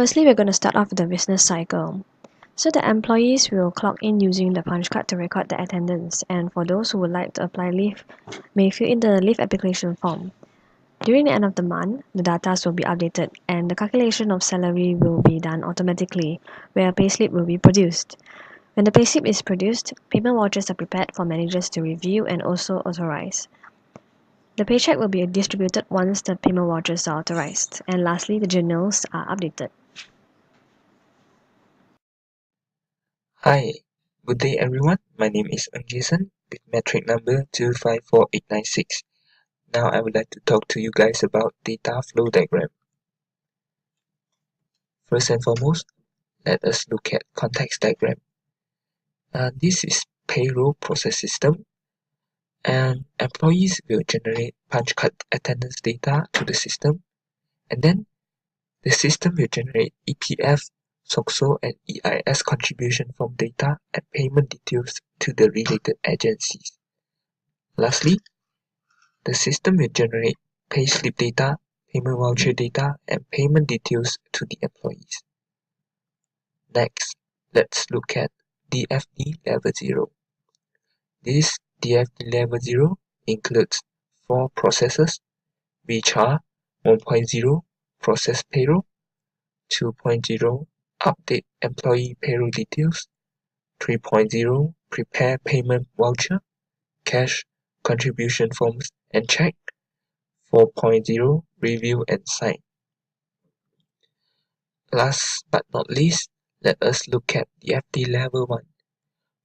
Firstly, we're going to start off with the business cycle. So the employees will clock in using the punch card to record the attendance, and for those who would like to apply leave, may fill in the leave application form. During the end of the month, the data will be updated and the calculation of salary will be done automatically, where a payslip will be produced. When the payslip is produced, payment vouchers are prepared for managers to review and also authorize. The paycheck will be distributed once the payment vouchers are authorized, and lastly, the journals are updated. Hi, good day everyone. My name is Jie Sen with metric number 254896. Now I would like to talk to you guys about data flow diagram. First and foremost, let us look at context diagram. This is payroll process system, and employees will generate punch card attendance data to the system, and then the system will generate EPF, SOXO, and EIS contribution form data and payment details to the related agencies. Lastly, the system will generate payslip data, payment voucher data, and payment details to the employees. Next, let's look at DFD Level 0. This DFD Level 0 includes 4 processes, which are 1.0 Process Payroll, 2.0 Update Employee Payroll Details, 3.0 Prepare Payment Voucher, Cash Contribution Forms and Check, 4.0 Review and Sign. Last but not least, let us look at the FD Level 1,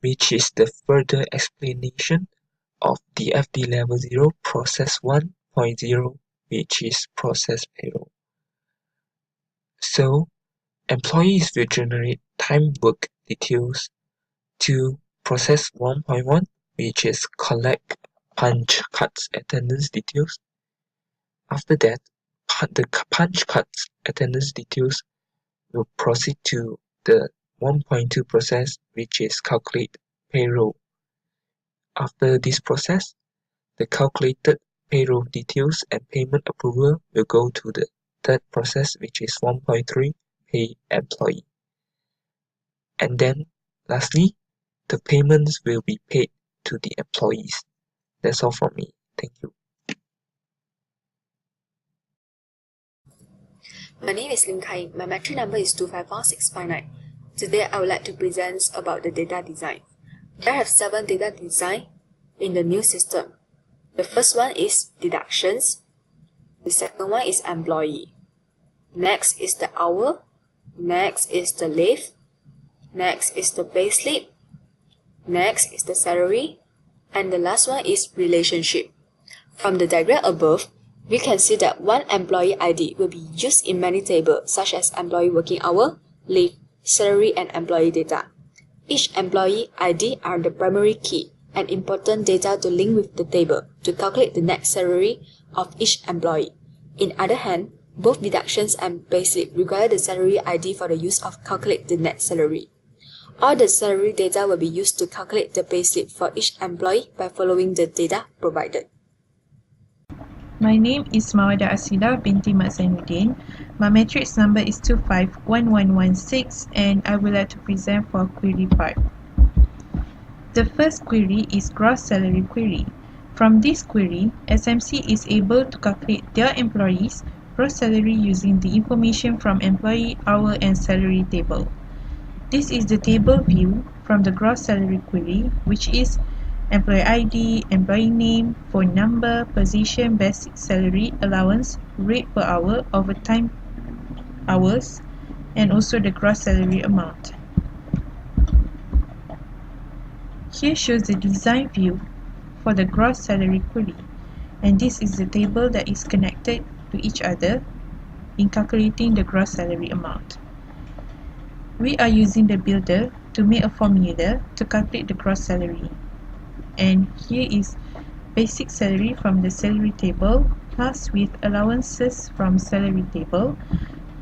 which is the further explanation of the FD Level 0 Process 1.0, which is Process Payroll. So, employees will generate time work details to Process 1.1, which is collect punch cards attendance details. After that, the punch cards attendance details will proceed to the 1.2 process, which is calculate payroll. After this process, the calculated payroll details and payment approval will go to the third process, which is 1.3 pay employee. And then lastly, the payments will be paid to the employees. That's all from me. Thank you. My name is Lim Khai Ying. My metric number is 254659. Today I would like to present about the data design. There have 7 data design in the new system. The first one is deductions. The second one is employee. Next is the hour. Next is the leave. Next is the payslip. Next is the salary. And the last one is relationship. From the diagram above, we can see that one employee ID will be used in many tables such as employee working hour, leave, salary, and employee data. Each employee ID are the primary key and important data to link with the table to calculate the net salary of each employee. In other hand, both deductions and payslip require the salary ID for the use of calculate the net salary. All the salary data will be used to calculate the payslip for each employee by following the data provided. My name is Mawaddah Asilah, Binti Zainuddin. My matrix number is 251116 and I would like to present for query part. The first query is gross salary query. From this query, SMC is able to calculate their employees' gross salary using the information from employee hour and salary table. This is the table view from the gross salary query, which is employee ID, employee name, phone number, position, basic salary, allowance, rate per hour, overtime hours, and also the gross salary amount. Here shows the design view for the gross salary query, and this is the table that is connected to each other in calculating the gross salary amount. We are using the builder to make a formula to calculate the gross salary. And here is basic salary from the salary table plus with allowances from salary table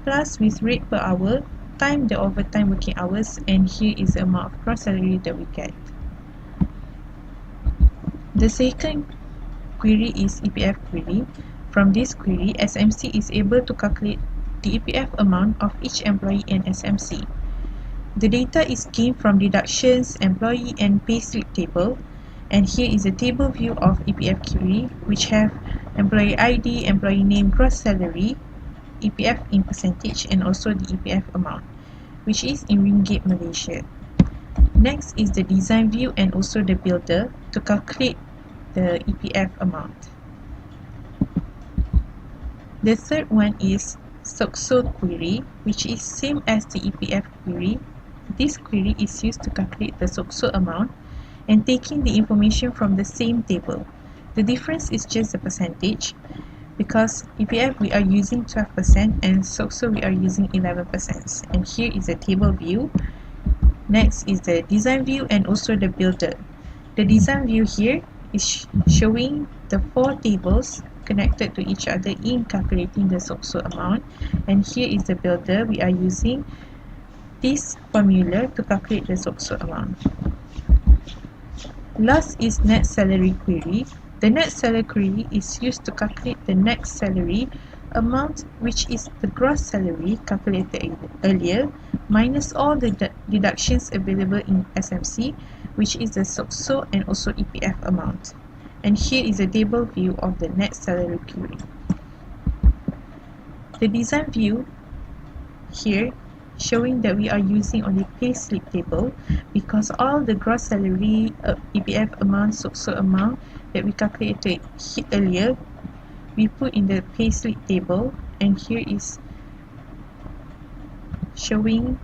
plus with rate per hour time the overtime working hours, and here is the amount of gross salary that we get. The second query is EPF query. From this query, SMC is able to calculate the EPF amount of each employee and SMC. The data is gained from deductions, employee and payslip table, and here is a table view of EPF query which have employee ID, employee name, gross salary, EPF in percentage, and also the EPF amount, which is in Ringgit Malaysia. Next is the design view and also the builder to calculate the EPF amount. The third one is SOXO query, which is same as the EPF query. This query is used to calculate the SOXO amount and taking the information from the same table. The difference is just the percentage, because EPF we are using 12% and SOXO we are using 11%. And here is the table view. Next is the design view and also the builder. The design view here is showing the 4 tables connected to each other in calculating the SOXO amount, and here is the builder. We are using this formula to calculate the SOXO amount. Last is net salary query. The net salary query is used to calculate the net salary amount, which is the gross salary calculated earlier minus all the deductions available in SMC, which is the SOXO and also EPF amount. And here is a table view of the net salary query. The design view here showing that we are using only payslip table, because all the gross salary, EPF amount, SOXO amount that we calculated earlier, we put in the payslip table, and here is showing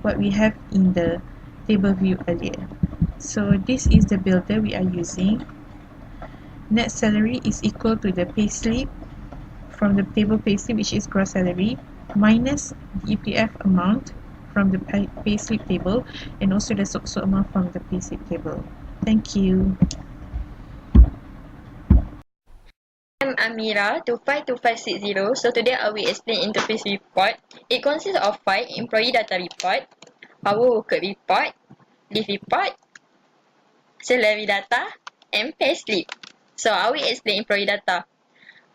what we have in the table view earlier. So this is the builder we are using. Net salary is equal to the payslip from the table payslip, which is gross salary, minus the EPF amount from the payslip table, and also the SOXO amount from the payslip table. Thank you. I'm Amira, 252560. So today I will explain interface report. It consists of 5: employee data report, hour worker report, leave report, salary data, and payslip. So I will explain employee data.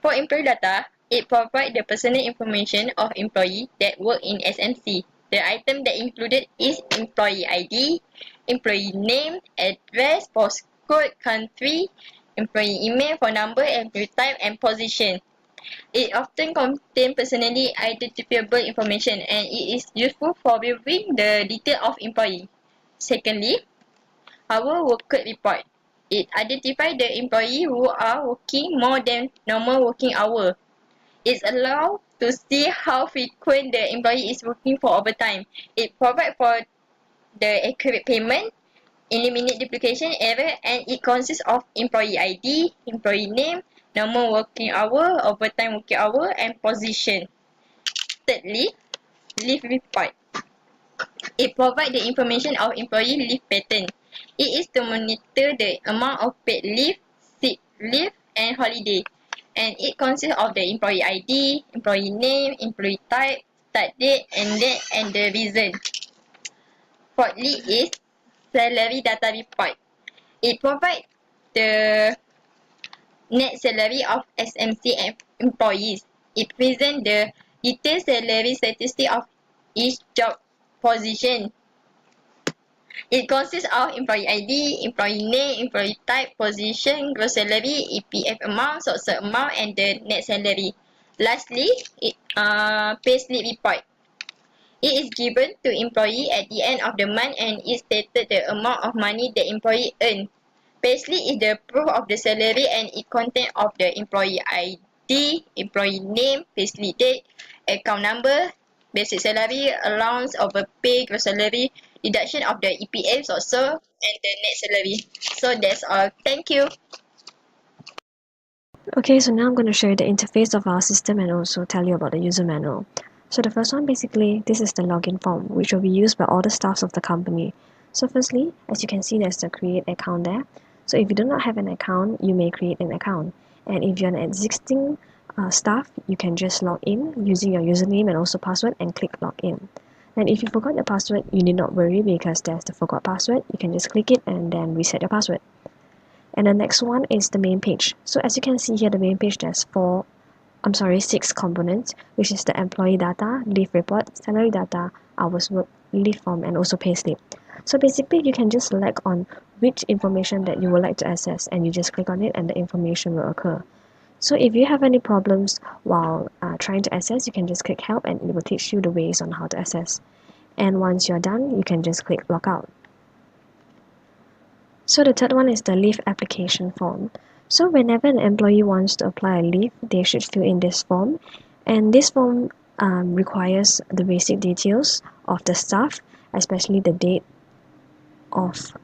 For employee data, it provides the personal information of employee that work in SMC. The item that included is employee ID, employee name, address, postcode, country, employee email, phone number, employee type, and position. It often contains personally identifiable information, and it is useful for reviewing the detail of employee. Secondly, our worker report. It identifies the employee who are working more than normal working hour. It allows to see how frequent the employee is working for overtime. It provides for the accurate payment, eliminate duplication error, and it consists of employee ID, employee name, normal working hour, overtime working hour, and position. Thirdly, leave report. It provides the information of employee leave pattern. It is to monitor the amount of paid leave, sick leave, and holiday. And it consists of the employee ID, employee name, employee type, start date, end date, and the reason. Fourthly is salary data report. It provides the net salary of SMC employees. It presents the detailed salary statistic of each job position. It consists of employee ID, employee name, employee type, position, gross salary, EPF amount, SOXO amount, and the net salary. Lastly, payslip report. It is given to employee at the end of the month, and it stated the amount of money the employee earned. Payslip is the proof of the salary, and it contains of the employee ID, employee name, payslip date, account number, basic salary, allowance, overpay, gross salary, deduction of the EPF also, and the net salary. So that's all. Thank you. Okay, so now I'm going to show you the interface of our system and also tell you about the user manual. So the first one, basically, this is the login form, which will be used by all the staffs of the company. So firstly, as you can see, there's the create account there. So if you do not have an account, you may create an account. And if you're an existing staff, you can just log in using your username and also password and click login. And if you forgot your password, you need not worry because there's the forgot password. You can just click it and then reset your password. And the next one is the main page. So as you can see here, the main page, there's 4 six components, which is the employee data, leave report, salary data, hours worked, leave form, and also payslip. So basically, you can just select on which information that you would like to access, and you just click on it, and the information will occur. So if you have any problems while trying to access, you can just click help, and it will teach you the ways on how to access. And once you're done, you can just click log out. So the third one is the leave application form. So whenever an employee wants to apply a leave, they should fill in this form. And this form requires the basic details of the staff, especially the date of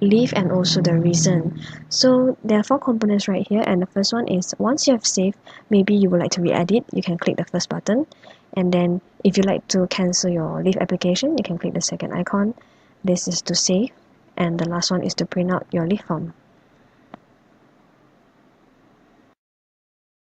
leave and also the reason. So there are 4 components right here, and the first one is once you have saved, maybe you would like to re-edit, you can click the first button. And then if you like to cancel your leave application, you can click the second icon. This is to save. And the last one is to print out your leave form.